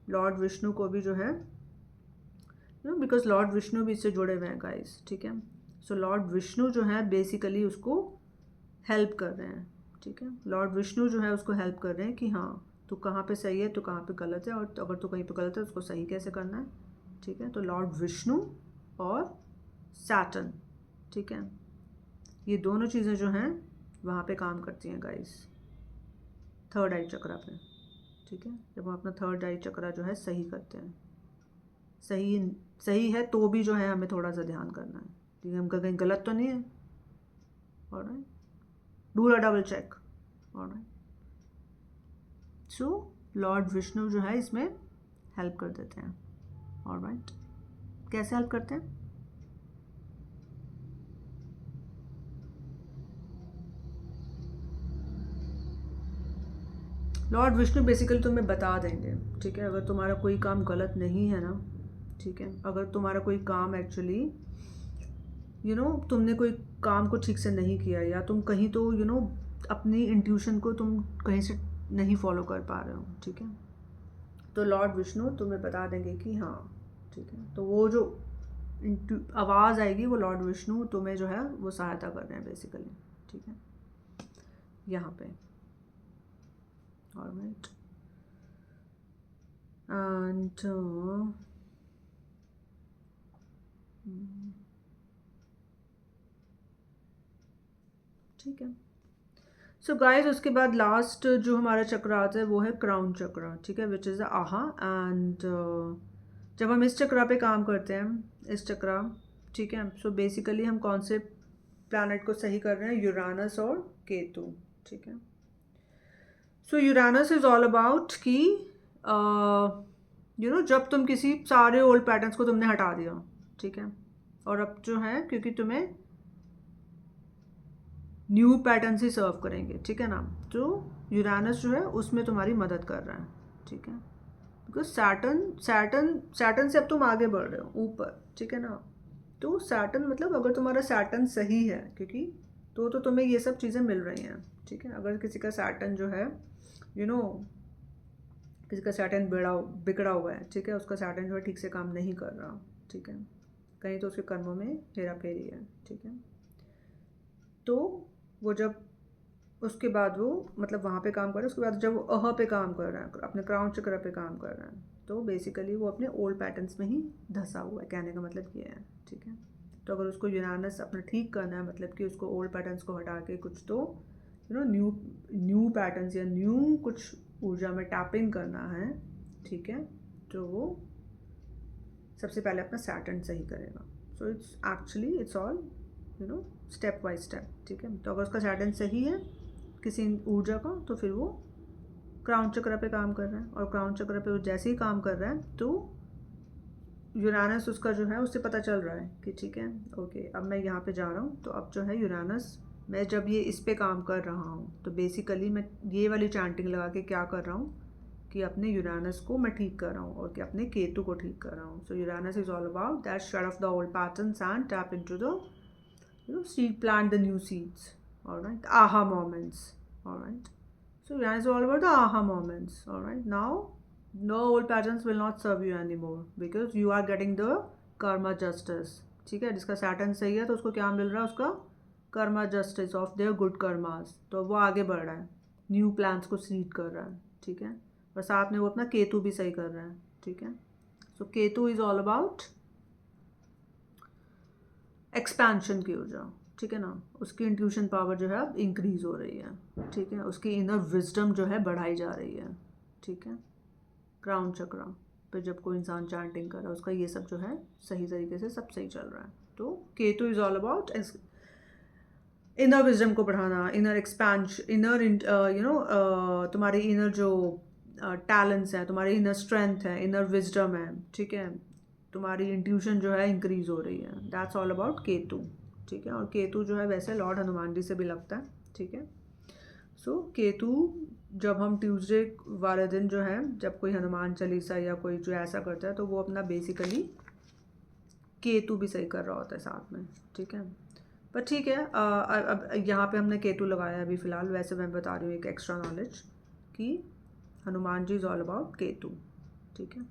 लॉर्ड विष्णु को भी जो है, बिकॉज लॉर्ड विष्णु भी इससे जुड़े हुए हैं गाइस, ठीक है। सो लॉर्ड विष्णु जो है बेसिकली उसको हेल्प कर रहे हैं, ठीक है। लॉर्ड विष्णु जो है उसको हेल्प कर रहे हैं कि हाँ तू कहाँ पे सही है, तू कहाँ पे गलत है, और अगर तू कहीं पे गलत है उसको सही कैसे करना है, ठीक है। तो लॉर्ड विष्णु और सैटर्न, ठीक है, ये दोनों चीज़ें जो हैं वहाँ पे काम करती हैं गाइस, थर्ड आई चक्रा पे, ठीक है। जब हम अपना थर्ड आई चक्रा जो है सही करते हैं, सही है तो भी जो है हमें थोड़ा सा ध्यान करना है, ठीक है, हम कहीं गलत तो नहीं है, alright, do a double check, alright. So lord Vishnu जो है इसमें हेल्प कर देते हैं, ऑलराइट। कैसे हेल्प करते हैं? लॉर्ड विष्णु बेसिकली तुम्हें बता देंगे, ठीक है, अगर तुम्हारा कोई काम गलत नहीं है ना, ठीक है, अगर तुम्हारा कोई काम एक्चुअली तुमने कोई काम को ठीक से नहीं किया, या तुम कहीं तो अपनी इंट्यूशन को तुम कहीं से नहीं फॉलो कर पा रहे हो, ठीक है, तो लॉर्ड विष्णु तुम्हें बता देंगे कि हाँ, ठीक है। तो वो जो आवाज़ आएगी वो लॉर्ड विष्णु तुम्हें जो है वो सहायता कर रहे हैं बेसिकली, ठीक है, यहाँ पे, ऑलराइट। एंड ठीक है। सो गाइस, उसके बाद लास्ट जो हमारा चक्र आता है वो है क्राउन चक्र, ठीक है, विच इज़ आहा। एंड जब हम इस चक्र पे काम करते हैं, इस चक्र, ठीक है, सो बेसिकली हम कौन से प्लैनेट को सही कर रहे हैं? यूरानस और केतु, ठीक है। सो यूरानस इज ऑल अबाउट कि जब तुम किसी सारे ओल्ड पैटर्न्स को तुमने हटा दिया, ठीक है, और अब जो है क्योंकि तुम्हें न्यू पैटर्न ही सर्व करेंगे, ठीक है ना, तो यूरानस जो है उसमें तुम्हारी मदद कर रहा है, ठीक है, बिकॉज सैटर्न से अब तुम आगे बढ़ रहे हो ऊपर, ठीक है ना। तो सैटर्न मतलब अगर तुम्हारा सैटर्न सही है, क्योंकि तो तुम्हें ये सब चीज़ें मिल रही हैं, ठीक है। अगर किसी का सैटर्न जो है किसी का सैटर्न बिगड़ा हुआ है, ठीक है, उसका सैटर्न जो है ठीक से काम नहीं कर रहा, ठीक है, कहीं तो उसके कर्मों में हेरा फेरी है, ठीक है। तो वो जब उसके बाद वो मतलब वहाँ पे काम कर रहा है, उसके बाद जब वो अह पे काम कर रहा है, अपने क्राउन चक्र पे काम कर रहा है, तो बेसिकली वो अपने ओल्ड पैटर्न्स में ही धंसा हुआ है, कहने का मतलब ये है, ठीक है। तो अगर उसको यूरानस अपना ठीक करना है, मतलब कि उसको ओल्ड पैटर्न्स को हटा के कुछ तो न्यू पैटर्न्स या न्यू कुछ ऊर्जा में टैपिंग करना है, ठीक है, तो वो सबसे पहले अपना सैटर्न सही करेगा। So it's all step by step, ठीक है। तो अगर उसका सैटर्न सही है किसी ऊर्जा का, तो फिर वो क्राउन चक्र पे काम कर रहा है, और क्राउन चक्र पे वो जैसे ही काम कर रहा है तो यूरानस उसका जो है उससे पता चल रहा है कि ठीक है, ओके, अब मैं यहाँ पे जा रहा हूँ, तो अब जो है यूरानस, मैं जब ये इस पे काम कर रहा हूँ तो बेसिकली मैं ये वाली चैंटिंग लगा के क्या कर रहा हूँ कि अपने यूरानस को मैं ठीक कर रहा हूँ और कि अपने केतु को ठीक कर रहा हूँ। So Uranus is all about that shed of the old patterns and tap into the seed plant the new seeds, all right, aha moments, all right. So Uranus is all about the aha moments, all right. Now no old patterns will not serve you anymore because you are getting the karma justice, ठीक है, जिसका सैटर्न सही है तो उसको क्या मिल रहा है, उसका Karma justice of their good karmas, तो वो आगे बढ़ रहा है, न्यू प्लान्स को सीड कर रहा है, ठीक है। और साथ में वो अपना केतु भी सही कर रहा है, ठीक है। So Ketu is all about expansion की ऊर्जा, ठीक है ना। उसकी इंट्यूशन पावर जो है अब इंक्रीज हो रही है, ठीक है। उसकी इनर विजडम जो है बढ़ाई जा रही है, ठीक है। क्राउन चक्रा पे जब कोई इंसान चैंटिंग कर रहा है उसका ये सब जो है सही तरीके से सब सही चल रहा है। तो Ketu is all about inner wisdom को बढ़ाना, इनर एक्सपेंशन, इनर तुम्हारी इनर जो टैलेंट्स हैं, तुम्हारी इनर स्ट्रेंथ है, इनर विजडम है, ठीक है। तुम्हारी इंट्यूशन जो है इंक्रीज हो रही है, दैट्स ऑल अबाउट केतु, ठीक है। और केतु जो है वैसे लॉर्ड हनुमान जी से भी लगता है, ठीक है। सो केतु जब हम ट्यूसडे वाले दिन जो है जब कोई हनुमान चालीसा या कोई जो ऐसा करता है तो वो अपना बेसिकली केतु भी सही कर रहा होता है साथ में, ठीक है। पर ठीक है, अब यहाँ पे हमने केतु लगाया अभी फ़िलहाल, वैसे मैं बता रही हूँ एक एक्स्ट्रा नॉलेज कि Hanuman ji is all about Ketu, ठीक है।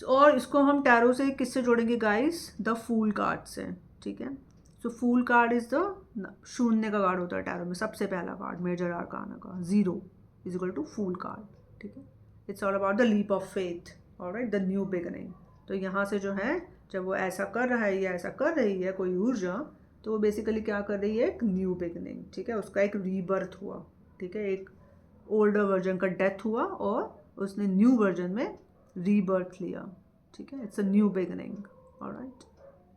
और इसको हम टैरो से किससे जोड़ेंगे गाइस, द फूल कार्ड से, ठीक है। सो फूल कार्ड इज द शून्य का कार्ड होता है टैरो में, सबसे पहला कार्ड मेजर आर्काना का, 0 is equal to fool card, ठीक है। It's all about the leap of faith, alright, the new beginning. तो यहाँ से जो है जब वो ऐसा कर रहा है या ऐसा कर रही है कोई ऊर्जा, तो वो बेसिकली क्या कर रही है, एक न्यू बिगनिंग, ठीक है। उसका एक रीबर्थ हुआ, ठीक है। एक ओल्डर वर्जन का डेथ हुआ और उसने न्यू वर्जन में रीबर्थ लिया, ठीक है। It's a new beginning, alright.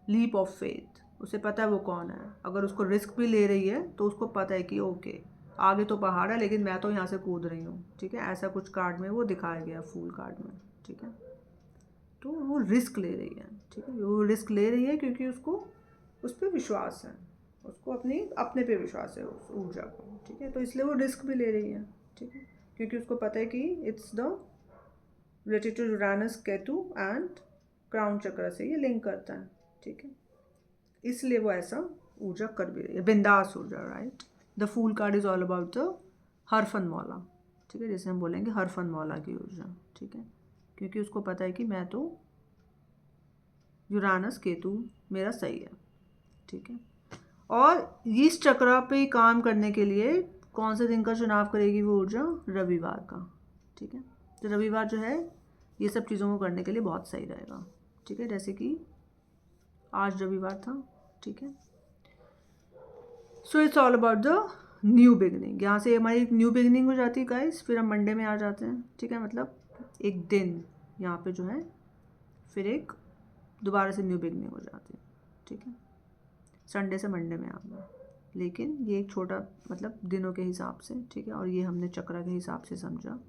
Leap of faith, उसे पता है वो कौन है, अगर उसको रिस्क भी ले रही है तो उसको पता है कि ओके आगे तो पहाड़ है लेकिन मैं तो यहाँ से कूद रही हूँ, ठीक है। ऐसा कुछ कार्ड में वो दिखाया गया फूल कार्ड में, ठीक है। तो वो रिस्क ले रही है, ठीक है। वो रिस्क ले रही है क्योंकि उसको उस पर विश्वास है, उसको अपने पे विश्वास है उस ऊर्जा को, ठीक है। तो इसलिए वो रिस्क भी ले रही है, ठीक है, क्योंकि उसको पता है कि it's the related to Uranus, Ketu and crown chakra से ये लिंक करता है, ठीक है। इसलिए वो ऐसा ऊर्जा कर भी रही है, बिंदास ऊर्जा, right. The fool card is all about the हरफन मौला, ठीक है, जैसे हम बोलेंगे हरफन मौला की ऊर्जा, ठीक है। क्योंकि उसको पता है कि मैं तो यूरानस केतु मेरा सही है, ठीक है। और इस चक्रा पे काम करने के लिए कौन से दिन का चुनाव करेगी वो ऊर्जा, रविवार का, ठीक है। तो रविवार जो है ये सब चीज़ों को करने के लिए बहुत सही रहेगा, ठीक है। जैसे कि आज रविवार था, ठीक है। So it's all about the new beginning. यहाँ से हमारी एक न्यू बिगनिंग हो जाती है गाइस, फिर हम मंडे में आ जाते हैं, ठीक है। मतलब एक दिन यहाँ पे जो है फिर एक दोबारा से न्यू बिगनिंग हो जाती है, ठीक है। संडे से मंडे में आ गया, लेकिन ये एक छोटा मतलब दिनों के हिसाब से, ठीक है। और ये हमने चक्रा के हिसाब से समझा,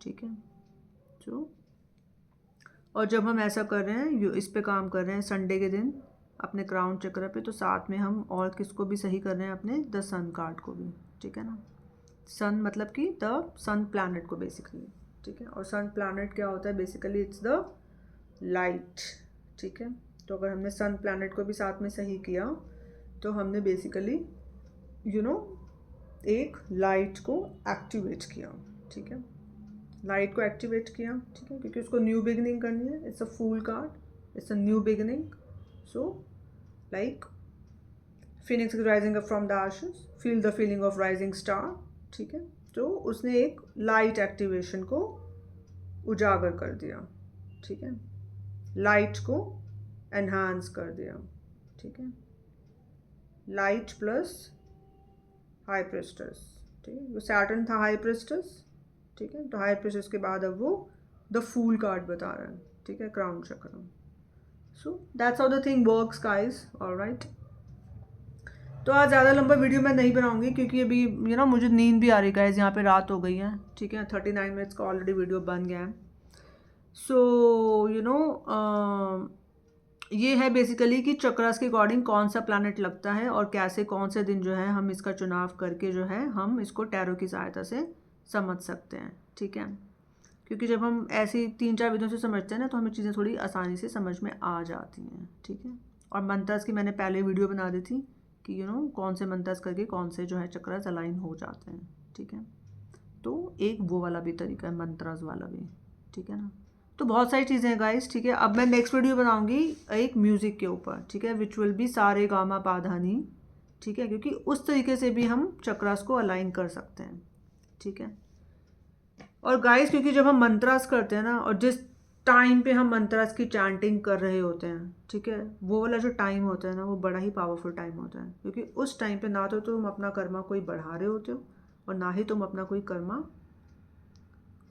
ठीक है। तो और जब हम ऐसा कर रहे हैं, इस पे काम कर रहे हैं संडे के दिन अपने क्राउन चक्र पे, तो साथ में हम और किसको भी सही कर रहे हैं, अपने द सन कार्ड को भी, ठीक है ना। सन मतलब कि द सन प्लैनेट को बेसिकली, ठीक है। और सन प्लैनेट क्या होता है, बेसिकली इट्स द लाइट, ठीक है। तो अगर हमने सन प्लैनेट को भी साथ में सही किया तो हमने बेसिकली एक लाइट को एक्टिवेट किया, ठीक है। लाइट को एक्टिवेट किया, ठीक है, क्योंकि उसको न्यू बिगनिंग करनी है। It's a fool card, it's a new beginning. So like phoenix rising up from the ashes, feel the feeling of rising star, ठीक है। तो उसने एक लाइट एक्टिवेशन को उजागर कर दिया, ठीक है, लाइट को एनहांस कर दिया, ठीक है। लाइट प्लस हाई प्रेस्टस, ठीक है। वो सैटर्न था हाई प्रेस्टस, ठीक है। तो हाई प्रेस्टस के बाद अब वो द फूल कार्ड बता रहा है, ठीक है, क्राउन चक्र। So that's how the thing works guys, alright. तो आज ज़्यादा लंबा वीडियो मैं नहीं बनाऊंगी क्योंकि अभी मुझे नींद भी आ रही गाइस, यहाँ पे रात हो गई है, ठीक है। 39 मिनट्स का ऑलरेडी वीडियो बन गया है। सो ये है बेसिकली कि चक्रास के अकॉर्डिंग कौन सा प्लैनेट लगता है और कैसे कौन से दिन जो है हम इसका चुनाव करके जो है हम इसको टैरो की सहायता से समझ सकते हैं, ठीक है। क्योंकि जब हम ऐसी 3-4 विधियों से समझते हैं ना तो हमें चीज़ें थोड़ी आसानी से समझ में आ जाती हैं, ठीक है। और मंत्रस की मैंने पहले वीडियो बना दी थी कि कौन से मंत्रस करके कौन से जो है चक्रास अलाइन हो जाते हैं, ठीक है। तो एक वो वाला भी तरीका है मंत्रस वाला भी, ठीक है ना। तो बहुत सारी चीज़ें हैं गाइस, ठीक है। अब मैं नेक्स्ट वीडियो बनाऊंगी एक म्यूज़िक के ऊपर, ठीक है, विच विल बी सारे गामा पाधानी, ठीक है, क्योंकि उस तरीके से भी हम चक्रास को अलाइन कर सकते हैं, ठीक है। और गाइस क्योंकि जब हम मंत्रास करते हैं ना, और जिस टाइम पे हम मंत्रास की चैंटिंग कर रहे होते हैं, ठीक है, वो वाला जो टाइम होता है ना, वो बड़ा ही पावरफुल टाइम होता है, क्योंकि उस टाइम पे ना तो तुम अपना कर्मा कोई बढ़ा रहे होते हो और ना ही तुम अपना कोई कर्मा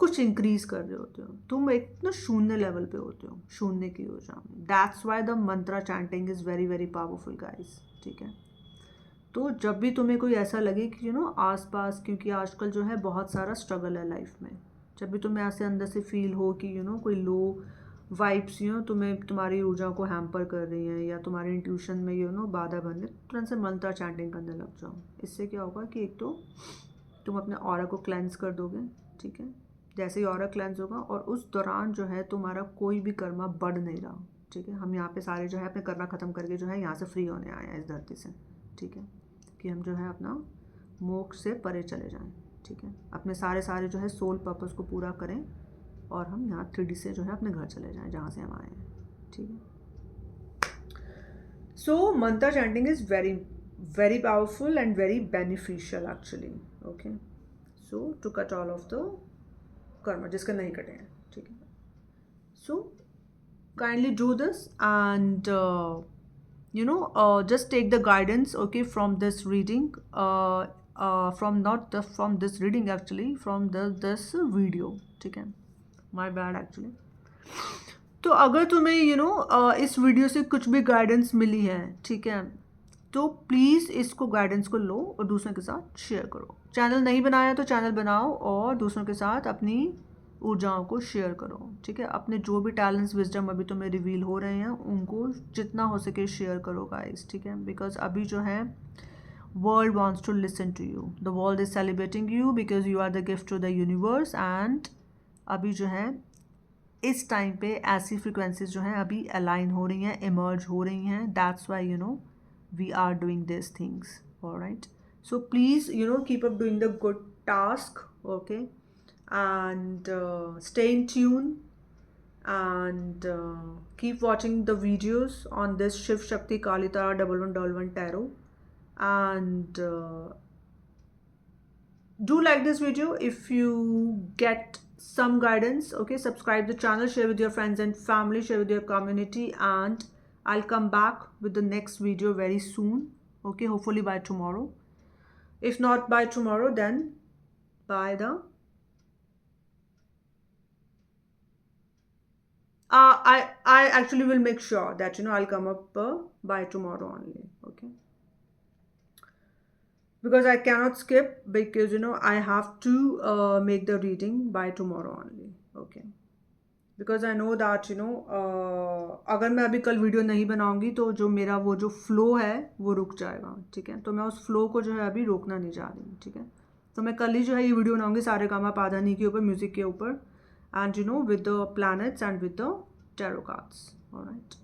कुछ इंक्रीज कर रहे होते हो, तुम एक ना शून्य लेवल पे होते हो, शून्य की ऊर्जा में। That's why the Mantra chanting is very very powerful guys, ठीक है। तो जब भी तुम्हें कोई ऐसा लगे कि आसपास, क्योंकि आजकल जो है बहुत सारा स्ट्रगल है लाइफ में, जब भी तुम्हें ऐसे अंदर से फील हो कि कोई लो वाइब्स तुम्हें तुम्हारी ऊर्जा को हैम्पर कर रही हैं, या तुम्हारी इंट्यूशन में बाधा बन रही, तुरंत से मंत्र चैंटिंग करने लग जाओ। इससे क्या होगा कि एक तो तुम अपने ऑरा को क्लेंस कर दोगे, ठीक है। जैसे ही ऑरा क्लेंस होगा, और उस दौरान जो है तुम्हारा कोई भी कर्मा बढ़ नहीं रहा, ठीक है। हम यहाँ पे सारे जो है अपने कर्मा ख़त्म करके जो है यहाँ से फ्री होने आए हैं इस धरती से, ठीक है, कि हम जो है अपना मोक्ष से परे चले जाएं, ठीक है, अपने सारे जो है सोल पर्पस को पूरा करें, और हम यहाँ 3D से जो है अपने घर चले जाएं जहाँ से हम आए हैं, ठीक है। So mantra chanting is very very powerful and very beneficial actually, okay. So to cut all of the karma जिसका नहीं कटे हैं, ठीक है। So kindly do this and just take the guidance, okay, from this reading, from not the, from this reading actually, from this video, ठीक है, my bad actually। तो अगर तुम्हें इस वीडियो से कुछ भी गाइडेंस मिली है, ठीक है, तो प्लीज़ इसको गाइडेंस को लो और दूसरों के साथ शेयर करो। चैनल नहीं बनाया तो चैनल बनाओ और दूसरों के साथ अपनी ऊर्जाओं को शेयर करो, ठीक है। अपने जो भी टैलेंट्स विजडम अभी तुम्हें रिवील हो रहे हैं उनको जितना हो सके शेयर करो गाइस, ठीक है। बिकॉज अभी जो है world wants to listen to you, the world is celebrating you because you are the gift to the universe. And अभी जो है इस टाइम पे ऐसी फ्रिक्वेंसीज जो हैं अभी अलाइन हो रही हैं, इमर्ज हो रही हैं। That's why we are doing this things, alright. So please keep up doing the good task, okay, and stay in tune and keep watching the videos on this Shiv Shakti Kali Tara 1111 tarot, and do like this video if you get some guidance, okay. Subscribe the channel, share with your friends and family, share with your community, and I'll come back with the next video very soon, okay, hopefully by tomorrow. If not by tomorrow, then by the I actually will make sure that I'll come up by tomorrow only, okay, because I cannot skip, because I have to make the reading by tomorrow only, okay, because I know that अगर मैं अभी कल वीडियो नहीं बनाऊंगी तो जो मेरा वो जो फ्लो है वो रुक जाएगा, ठीक है। तो मैं उस फ्लो को जो है अभी रोकना नहीं चाह रही, ठीक है। तो मैं कल ही जो है ये वीडियो बनाऊंगी सारे गामा पाधानी के ऊपर, म्यूजिक के ऊपर, and with the planets and with the tarot cards, all right।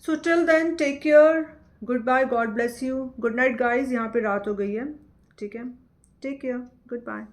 so till then take care, goodbye, God bless you, good night guys, यहाँ पे रात हो गई है, ठीक है, take care, goodbye।